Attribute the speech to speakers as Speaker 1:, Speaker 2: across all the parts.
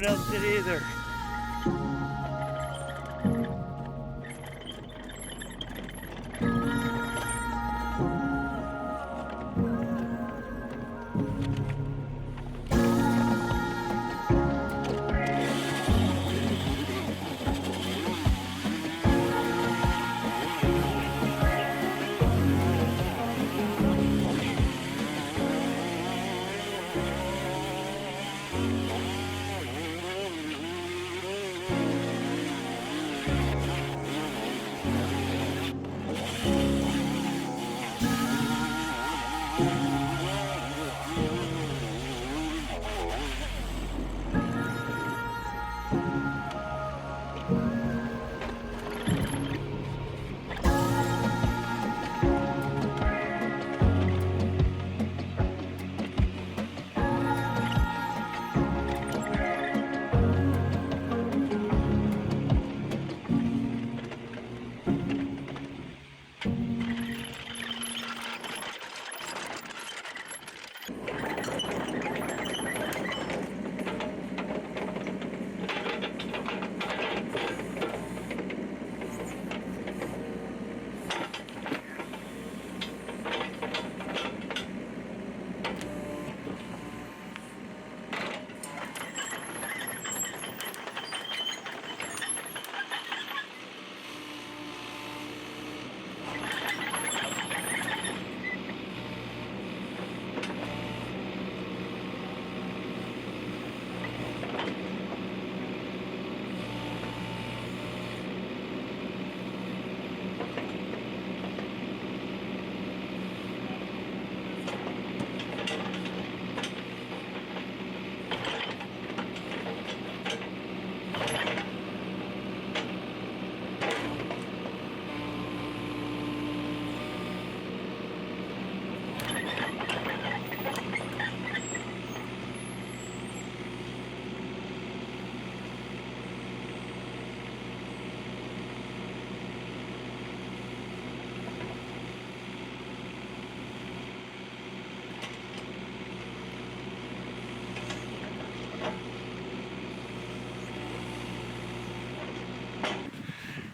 Speaker 1: melt it either.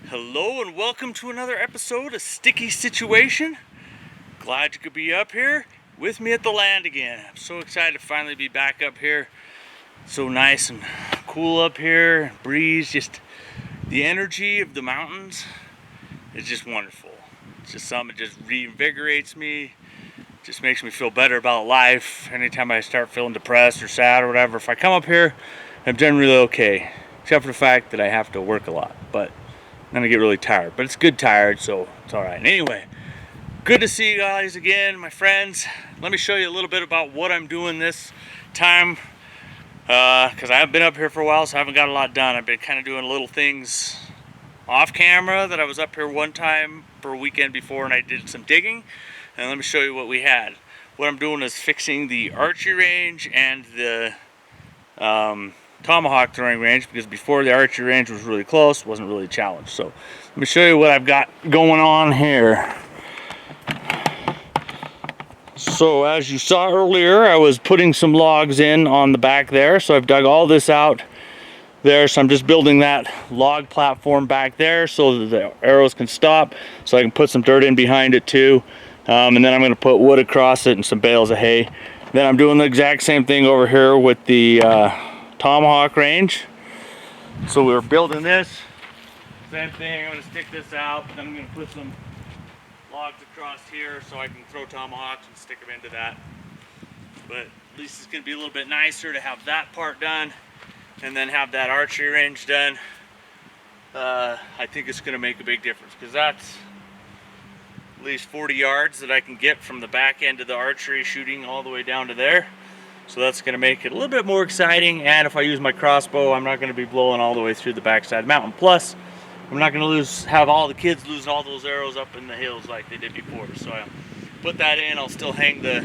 Speaker 1: Hello and welcome to another episode of Sticky Situation. Glad you could be up here with me at the land again. I'm so excited to finally be back up here. So nice and cool up here, breeze, just the energy of the mountains is just wonderful. It's just something that just reinvigorates me, just makes me feel better about life. Anytime I start feeling depressed or sad or whatever, if I come up here, I'm generally okay, except for the fact that I have to work a lot, but then I get really tired, but it's good tired, so it's all right. Anyway, good to see you guys again, my friends. Let me show you a little bit about what I'm doing this time, because I haven't been up here for a while, so I haven't got a lot done. I've been kind of doing little things off camera that I was up here one time for a weekend before, and I did some digging, and let me show you what we had. What I'm doing is fixing the archery range and the tomahawk throwing range, because before the archery range was really close, wasn't really a challenge. So let me show you what I've got going on here. So as you saw earlier, I was putting some logs in on the back there, so I've dug all this out there, so I'm just building that log platform back there so that the arrows can stop, so I can put some dirt in behind it too, and then I'm going to put wood across it and some bales of hay. Then I'm doing the exact same thing over here with the tomahawk range. So we were building this, same thing. I'm going to stick this out, then I'm going to put some logs across here so I can throw tomahawks and stick them into that. But at least it's going to be a little bit nicer to have that part done and then have that archery range done. I think it's going to make a big difference, because that's at least 40 yards that I can get from the back end of the archery shooting all the way down to there. So that's going to make it a little bit more exciting, and if I use my crossbow, I'm not going to be blowing all the way through the backside of the mountain. Plus, I'm not going to have all the kids losing all those arrows up in the hills like they did before. So I'll put that in. I'll still hang the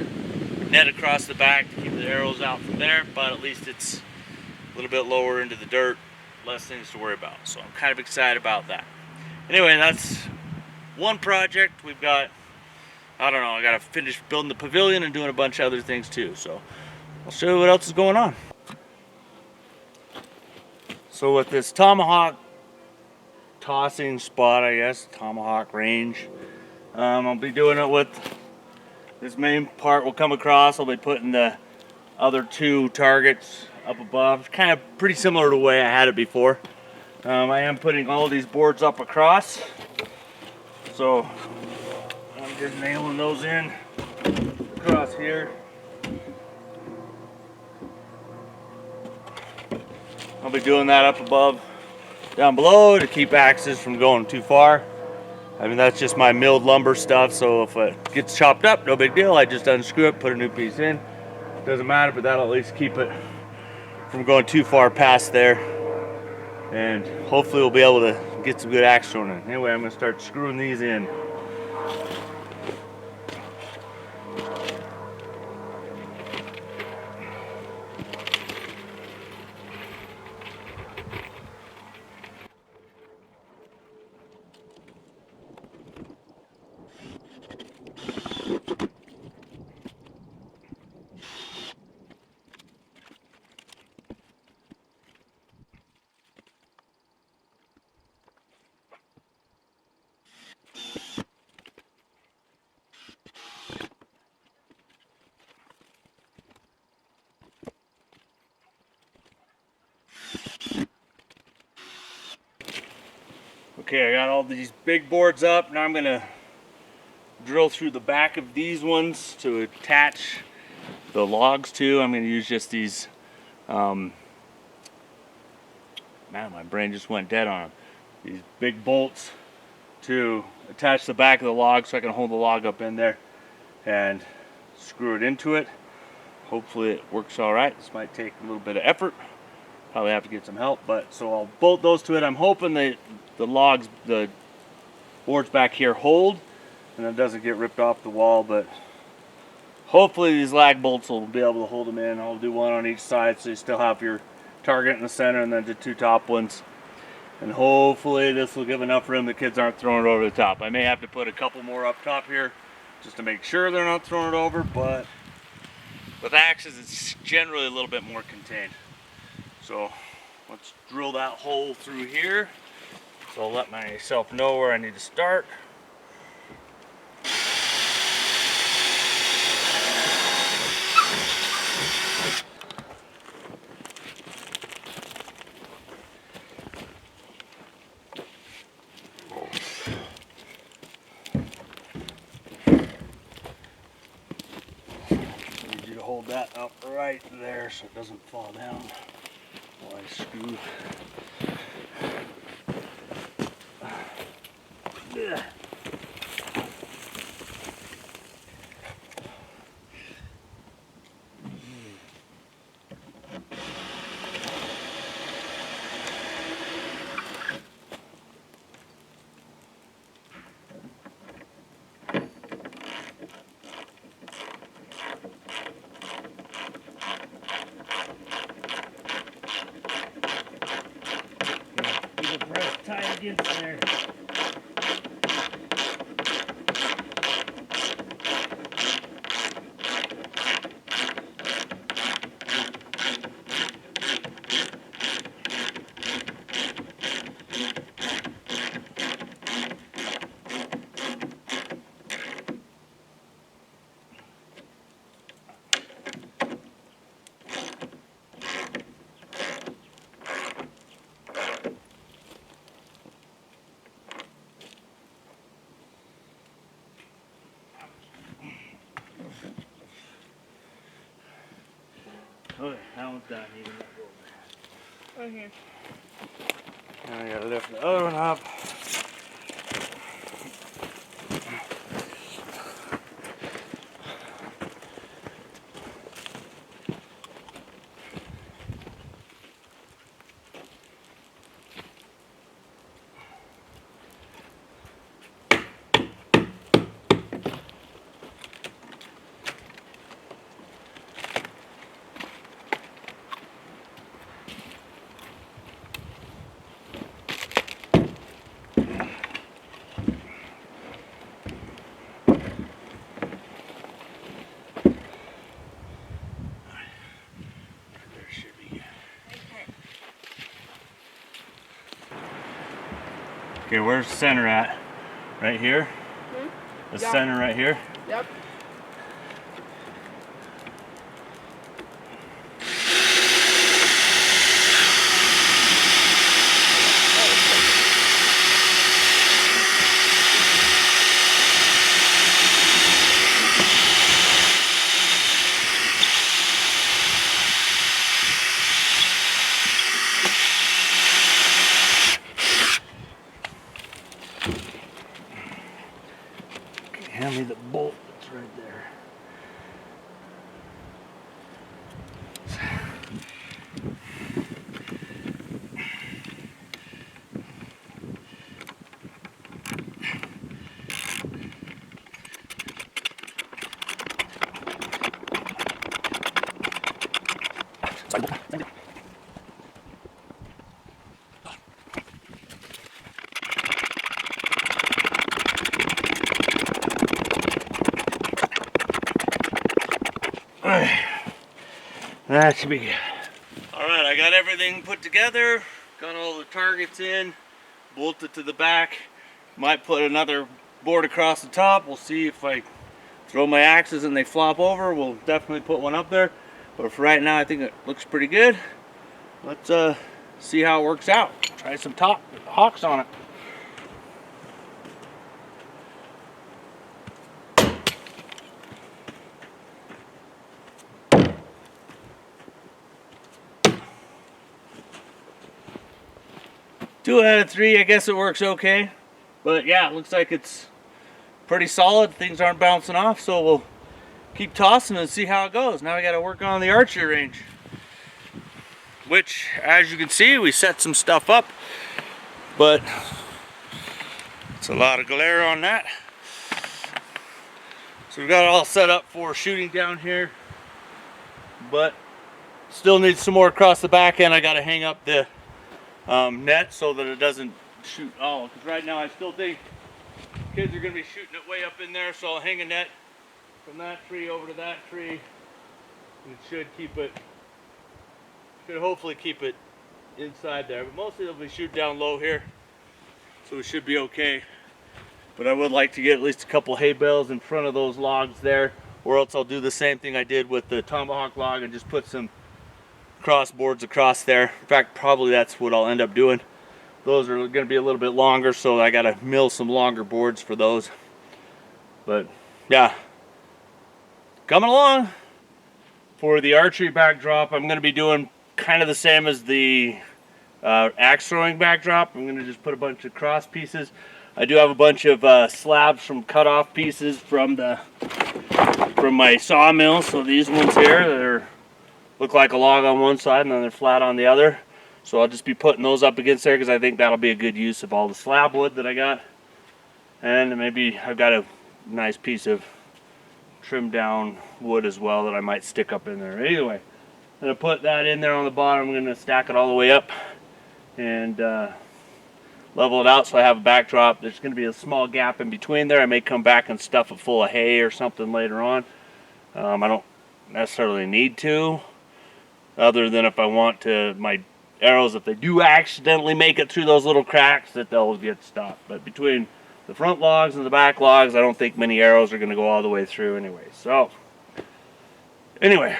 Speaker 1: net across the back to keep the arrows out from there, but at least it's a little bit lower into the dirt, less things to worry about. So I'm kind of excited about that. Anyway, that's one project. We've got, I don't know, I got to finish building the pavilion and doing a bunch of other things too. So I'll show you what else is going on. So with this tomahawk tossing spot, I guess, tomahawk range, I'll be doing it with this main part will come across. I'll be putting the other two targets up above, kind of pretty similar to the way I had it before. I am putting all these boards up across, so I'm just nailing those in across here. I'll be doing that up above, down below, to keep axes from going too far. I mean, that's just my milled lumber stuff, so if it gets chopped up, no big deal. I just unscrew it, put a new piece in. Doesn't matter, but that'll at least keep it from going too far past there. And hopefully we'll be able to get some good axe throwing in. Anyway, I'm gonna start screwing these in. Okay, I got all these big boards up. Now I'm gonna drill through the back of these ones to attach the logs to. I'm gonna use just these, man, my brain just went dead on them. These big bolts to attach the back of the log so I can hold the log up in there and screw it into it. Hopefully it works all right. This might take a little bit of effort. Probably have to get some help, but so I'll bolt those to it. I'm hoping that the boards back here hold and it doesn't get ripped off the wall, but hopefully these lag bolts will be able to hold them in. I'll do one on each side so you still have your target in the center and then the two top ones. And hopefully this will give enough room the kids aren't throwing it over the top. I may have to put a couple more up top here just to make sure they're not throwing it over, but with axes it's generally a little bit more contained. So let's drill that hole through here. So I'll let myself know where I need to start. Need you to hold that up right there so it doesn't fall down while I screw. Yeah. Keep it pressed tight against there. Okay, that one's done. You can let go.
Speaker 2: Right here.
Speaker 1: Now I gotta lift the other one up. Okay, where's the center at? Right here? The center right here?
Speaker 2: Yep.
Speaker 1: Hand me the bolt that's right there. That should be good. Alright, I got everything put together, got all the targets in, bolted to the back. Might put another board across the top. We'll see if I throw my axes and they flop over. We'll definitely put one up there. But for right now, I think it looks pretty good. Let's see how it works out. Try some tomahawks on it. Two out of three, I guess it works okay. But yeah, it looks like it's pretty solid. Things aren't bouncing off, so we'll keep tossing and see how it goes. Now we got to work on the archery range, which, as you can see, we set some stuff up, but it's a lot of glare on that. So we've got it all set up for shooting down here, but still need some more across the back end. I got to hang up the net so that it doesn't shoot all, because right now I still think kids are going to be shooting it way up in there, so I'll hang a net from that tree over to that tree, and it should hopefully keep it inside there, but mostly they'll be shooting down low here, so we should be okay. But I would like to get at least a couple hay bales in front of those logs there, or else I'll do the same thing I did with the tomahawk log and just put some cross boards across there. In fact, probably that's what I'll end up doing. Those are going to be a little bit longer, so I got to mill some longer boards for those. But yeah, coming along. For the archery backdrop, I'm going to be doing kind of the same as the axe throwing backdrop. I'm going to just put a bunch of cross pieces. I do have a bunch of slabs from cut off pieces from my sawmill. So these ones here, they're look like a log on one side and then they're flat on the other. So I'll just be putting those up against there because I think that'll be a good use of all the slab wood that I got. And maybe I've got a nice piece of trimmed down wood as well that I might stick up in there. Anyway, I'm going to put that in there on the bottom. I'm going to stack it all the way up and level it out so I have a backdrop. There's going to be a small gap in between there. I may come back and stuff it full of hay or something later on. I don't necessarily need to, other than if I want to, my arrows, if they do accidentally make it through those little cracks, that they'll get stopped. But between the front logs and the back logs, I don't think many arrows are going to go all the way through anyway. So anyway,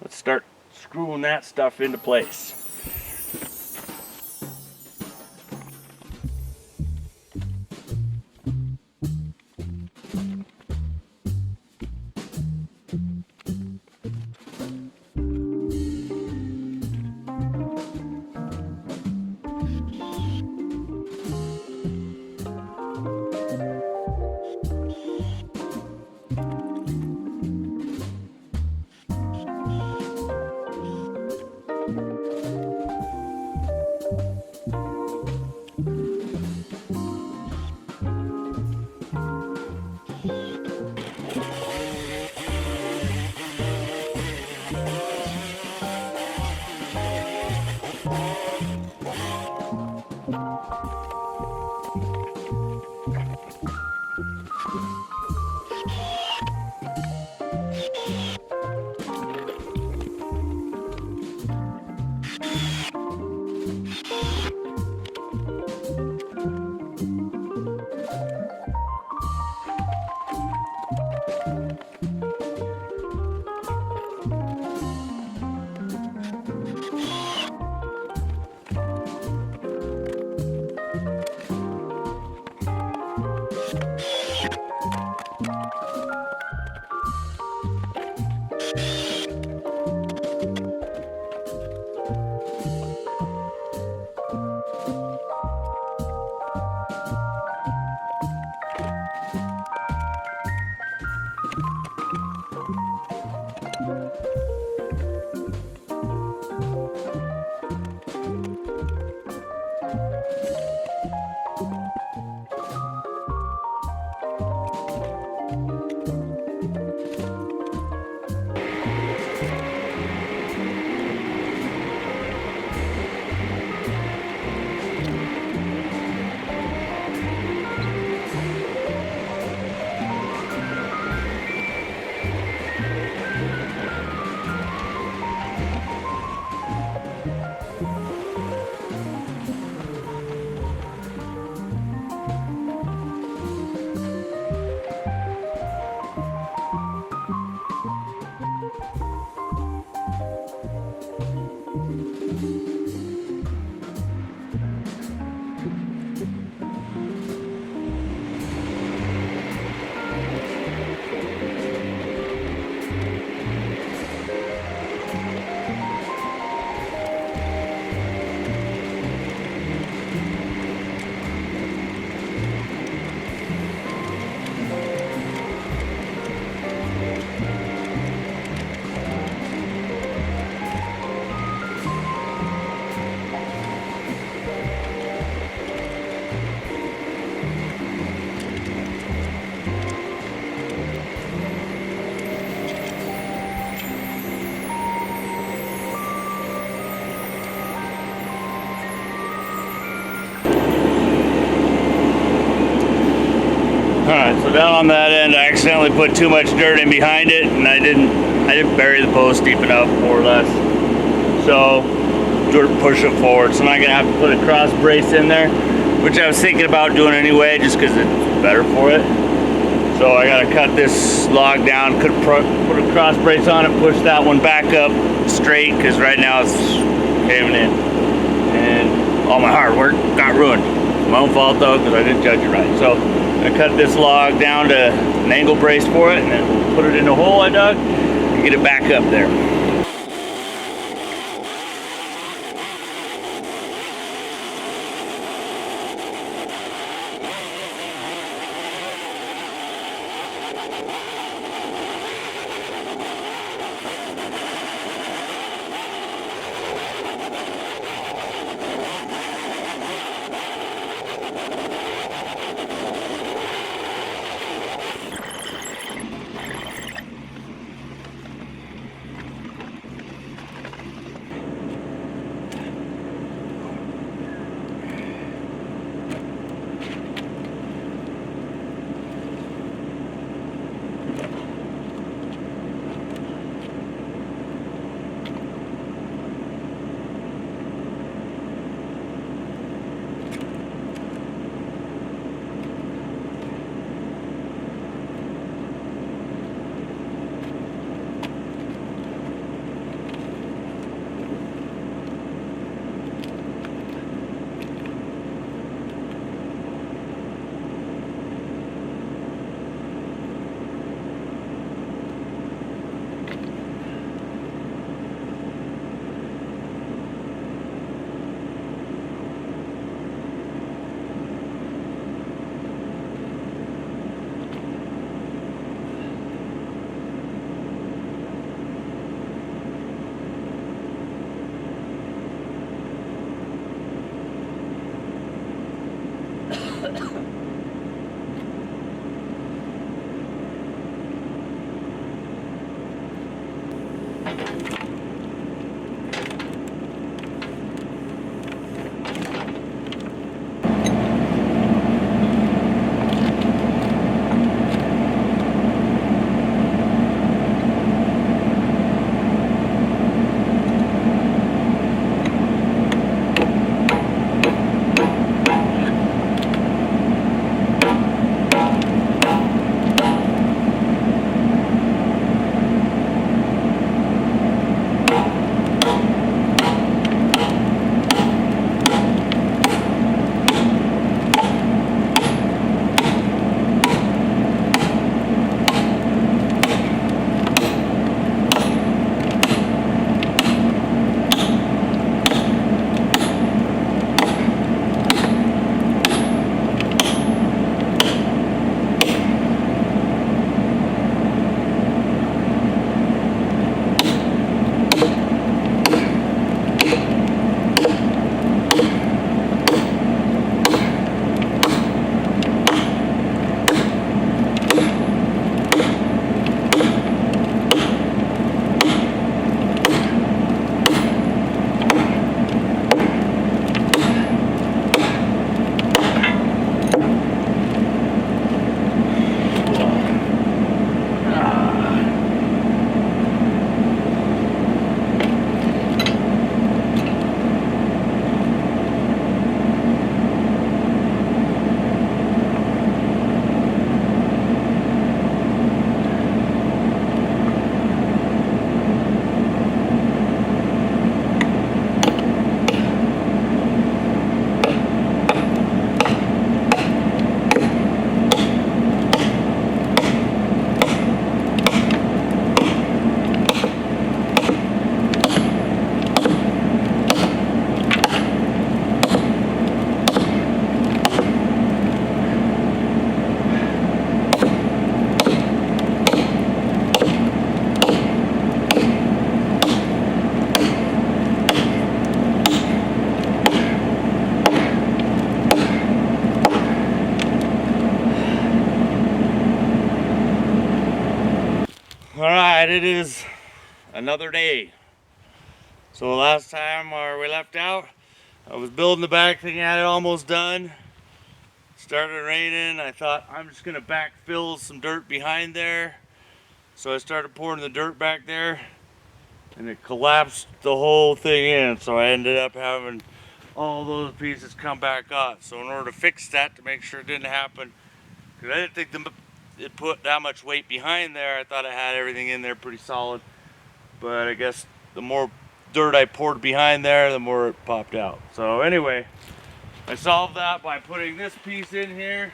Speaker 1: let's start screwing that stuff into place. So down on that end, I accidentally put too much dirt in behind it, and I didn't bury the post deep enough, more or less. So dirt push it forward. So now I'm gonna have to put a cross brace in there, which I was thinking about doing anyway, just because it's better for it. So I gotta cut this log down, put a cross brace on it, push that one back up straight, because right now it's caving in. And all my hard work got ruined. My own fault though, because I didn't judge it right. So I cut this log down to an angle brace for it, and then put it in a hole I dug, and get it back up there. Alright, it is another day. So last time we left out, I was building the back thing, had it almost done. Started raining. I thought I'm just gonna backfill some dirt behind there. So I started pouring the dirt back there, and it collapsed the whole thing in. So I ended up having all those pieces come back up. So in order to fix that, to make sure it didn't happen, because I didn't think it put that much weight behind there. I thought it had everything in there pretty solid. But I guess the more dirt I poured behind there, the more it popped out. So anyway, I solved that by putting this piece in here,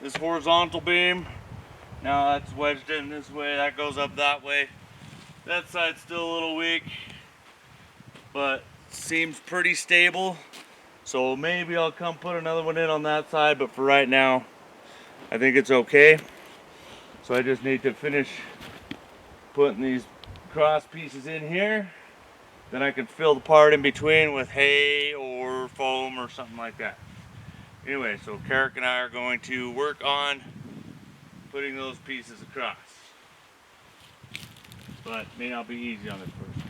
Speaker 1: this horizontal beam. Now that's wedged in this way, that goes up that way. That side's still a little weak, but seems pretty stable. So maybe I'll come put another one in on that side, but for right now, I think it's okay. So I just need to finish putting these cross pieces in here. Then I can fill the part in between with hay or foam or something like that. Anyway, so Carrick and I are going to work on putting those pieces across. But it may not be easy on this first one.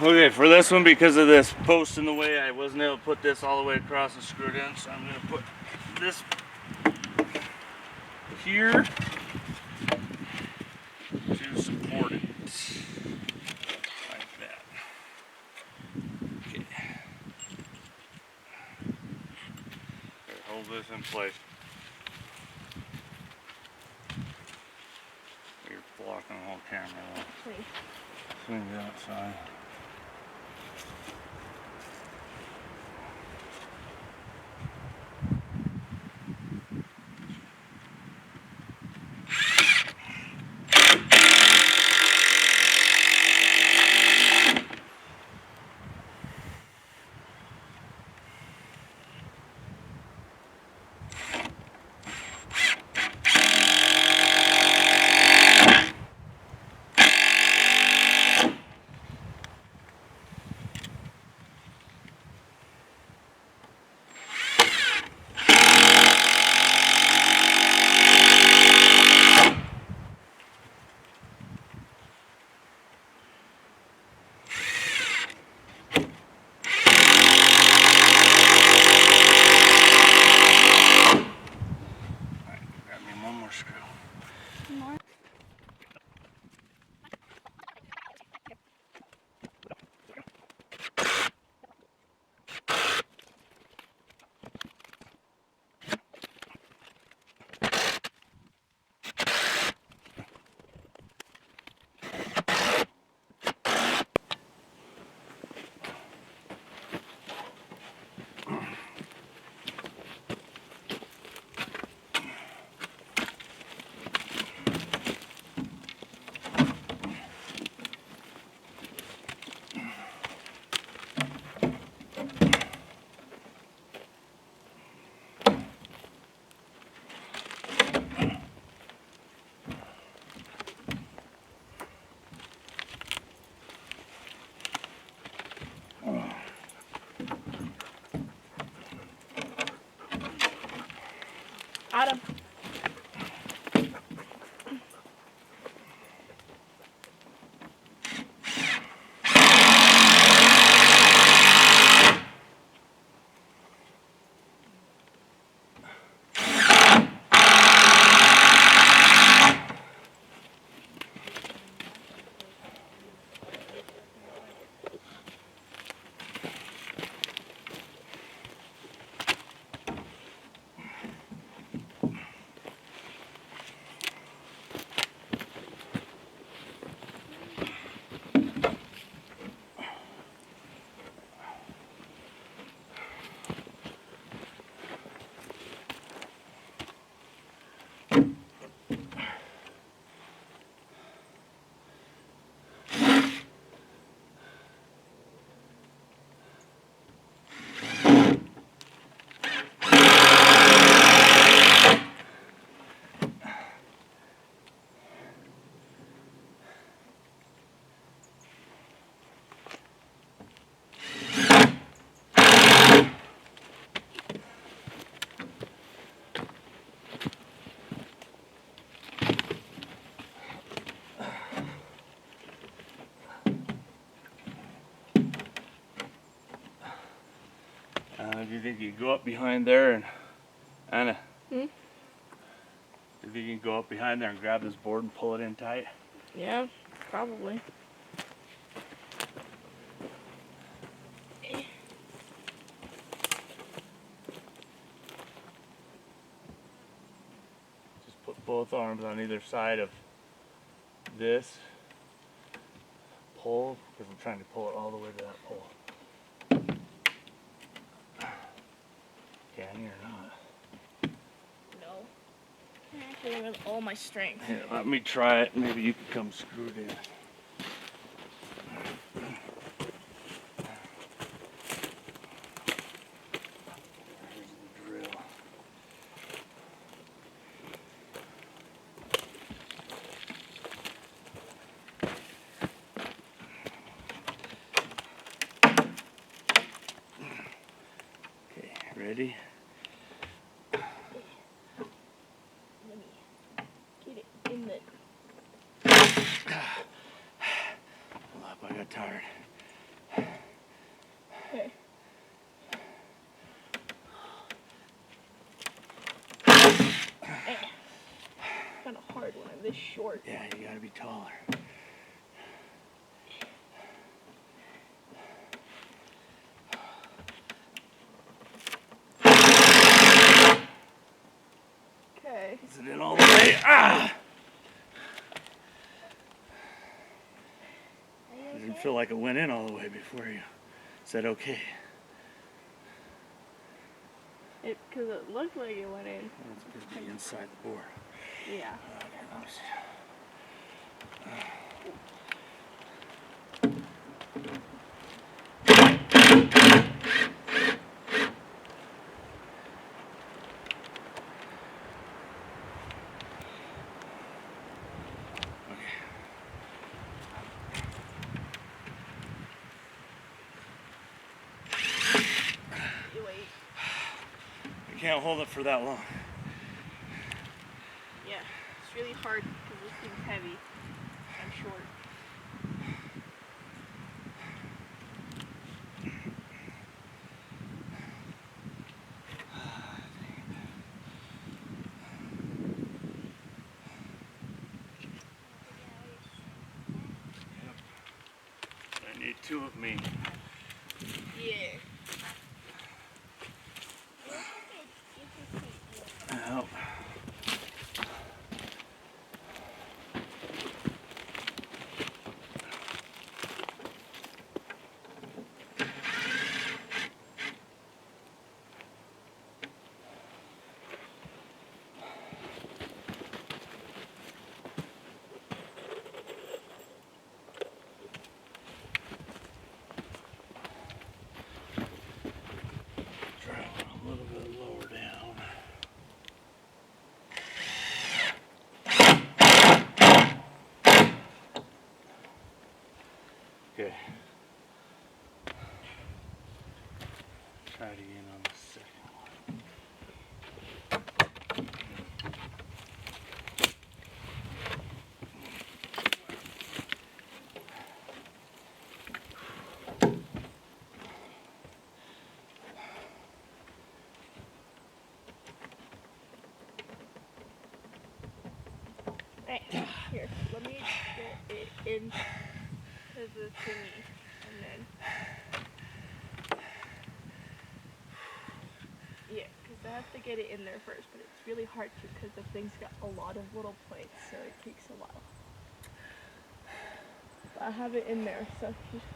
Speaker 1: Okay, for this one, because of this post in the way, I wasn't able to put this all the way across and screw it in, so I'm going to put this here to support it, like that. Okay. Hold this in place. You're blocking the whole camera though. Swing it outside. do you think you go up behind there and Anna?
Speaker 2: Hmm?
Speaker 1: Do you think you can go up behind there and grab this board and pull it in tight?
Speaker 2: Yeah, probably.
Speaker 1: Just put both arms on either side of this pole because I'm trying to pull it all the way to that pole. Can you or not?
Speaker 2: No. I'm actually with all my strength.
Speaker 1: Here, let me try it. Maybe you can come screw it in. Here's the drill. Okay, ready?
Speaker 2: Let me get it in the...
Speaker 1: Hold up, I got tired.
Speaker 2: Okay. Kind of hard when I'm this short.
Speaker 1: Yeah, you gotta be taller.
Speaker 2: Okay.
Speaker 1: Is it in all the way? Ah! I didn't feel like it went in all the way before you said okay.
Speaker 2: Because it looked like it went in.
Speaker 1: It's supposed to be inside the board.
Speaker 2: Yeah.
Speaker 1: Okay, let me see.
Speaker 2: You wait.
Speaker 1: I can't hold it for that long.
Speaker 2: Yeah. It's really hard because this thing's heavy. I'm short.
Speaker 1: I need two of me.
Speaker 2: Yeah.
Speaker 1: Help. Try it a little bit lower down. Okay. Try it again on the second one.
Speaker 2: Hey, here, let me get it into the thingy, and then, yeah, because I have to get it in there first, but it's really hard to because the thing's got a lot of little plates, so it takes a while. But I have it in there, so just...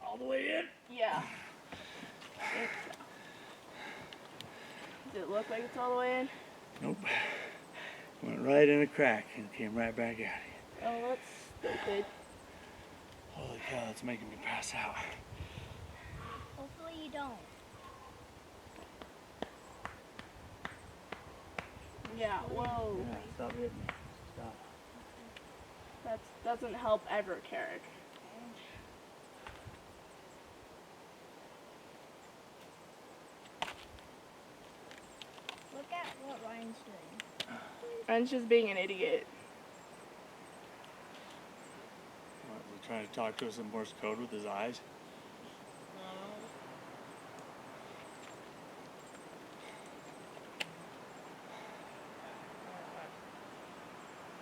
Speaker 1: All the way in?
Speaker 2: Yeah. I think so. Does it look like it's all the way in?
Speaker 1: Nope. Went right in a crack and came right back out.
Speaker 2: Oh, that's stupid.
Speaker 1: Holy cow, that's making me pass out.
Speaker 3: Hopefully you don't.
Speaker 2: Yeah, whoa.
Speaker 1: Yeah, stop hitting me. Stop.
Speaker 2: That doesn't help ever, Carrick.
Speaker 3: Look at what Ryan's doing.
Speaker 2: Ryan's just being an idiot.
Speaker 1: trying to talk to us in Morse code with his eyes?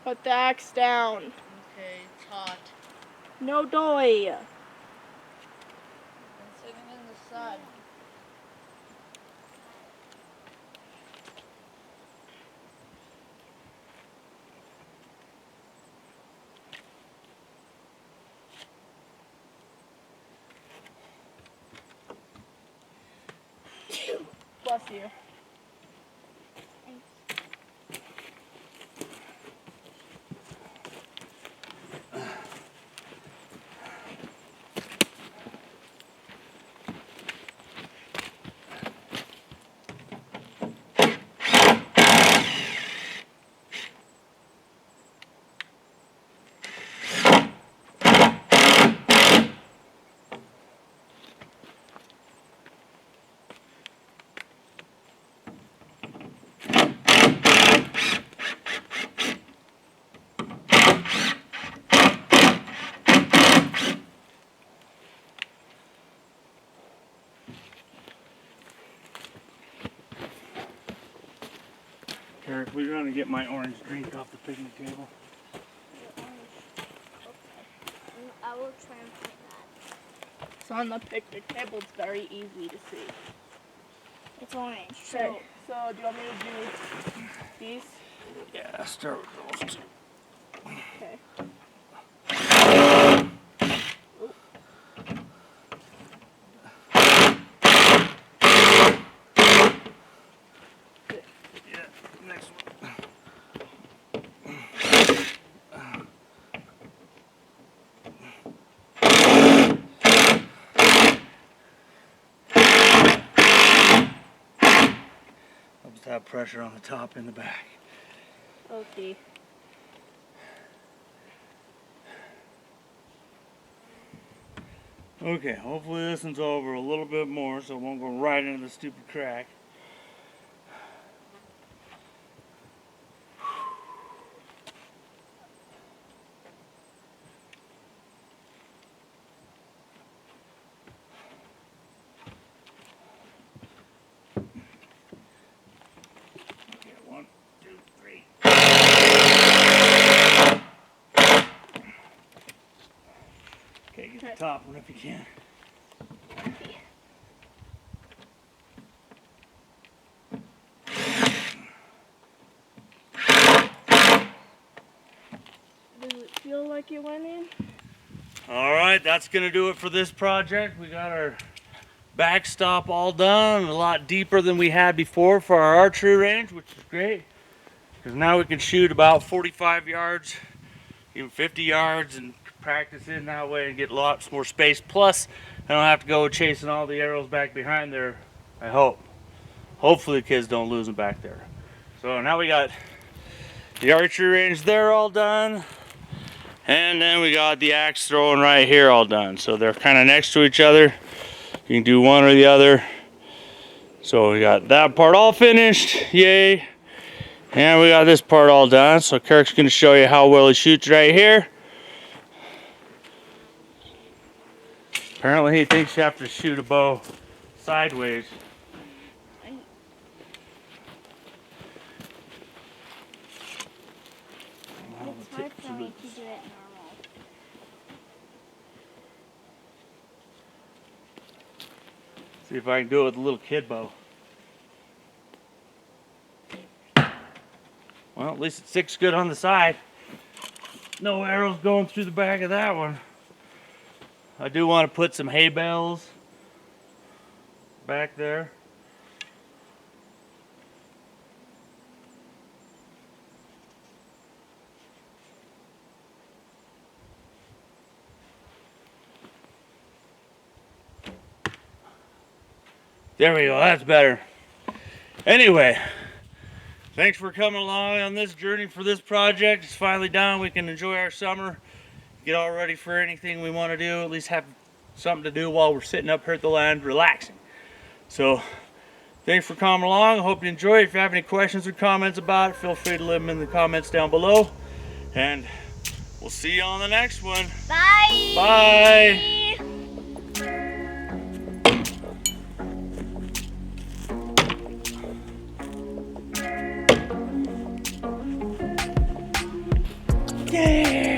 Speaker 2: Put the axe down.
Speaker 4: Okay, it's hot.
Speaker 2: No doy.
Speaker 4: I'm sitting in the sun.
Speaker 2: Bless you.
Speaker 1: Eric, we're trying to get my orange drink off the picnic table.
Speaker 3: I will try and find that.
Speaker 2: It's on the picnic table. It's very easy to see.
Speaker 3: It's orange.
Speaker 2: Okay. So do you want me to do these?
Speaker 1: Yeah, start with those two.
Speaker 2: Okay.
Speaker 1: Yeah, next one. Helps to have pressure on the top and the back.
Speaker 2: Okay.
Speaker 1: Okay, hopefully this one's over a little bit more so it won't go right into the stupid crack. Okay, 1, 2, 3. Okay, get the top one if you can.
Speaker 2: Does it feel like it went in?
Speaker 1: Alright, that's going to do it for this project. We got our backstop all done, a lot deeper than we had before for our archery range, which is great. Because now we can shoot about 45 yards, even 50 yards, and practice in that way and get lots more space. Plus, I don't have to go chasing all the arrows back behind there, I hope. Hopefully the kids don't lose them back there. So now we got the archery range there all done. And then we got the axe throwing right here all done. So they're kind of next to each other. You can do one or the other. So we got that part all finished, yay. And we got this part all done. So Kirk's gonna show you how well he shoots right here. Apparently he thinks you have to shoot a bow sideways.
Speaker 3: It's hard for me to do it normal.
Speaker 1: See if I can do it with a little kid bow. Well, at least it sticks good on the side. No arrows going through the back of that one. I do want to put some hay bales back there. There we go, that's better. Anyway, thanks for coming along on this journey for this project. It's finally done. We can enjoy our summer, get all ready for anything we want to do, at least have something to do while we're sitting up here at the land relaxing. So, thanks for coming along. I hope you enjoy it. If you have any questions or comments about it, feel free to leave them in the comments down below. And We'll see you on the next one.
Speaker 3: Bye.
Speaker 1: Bye. Yeah.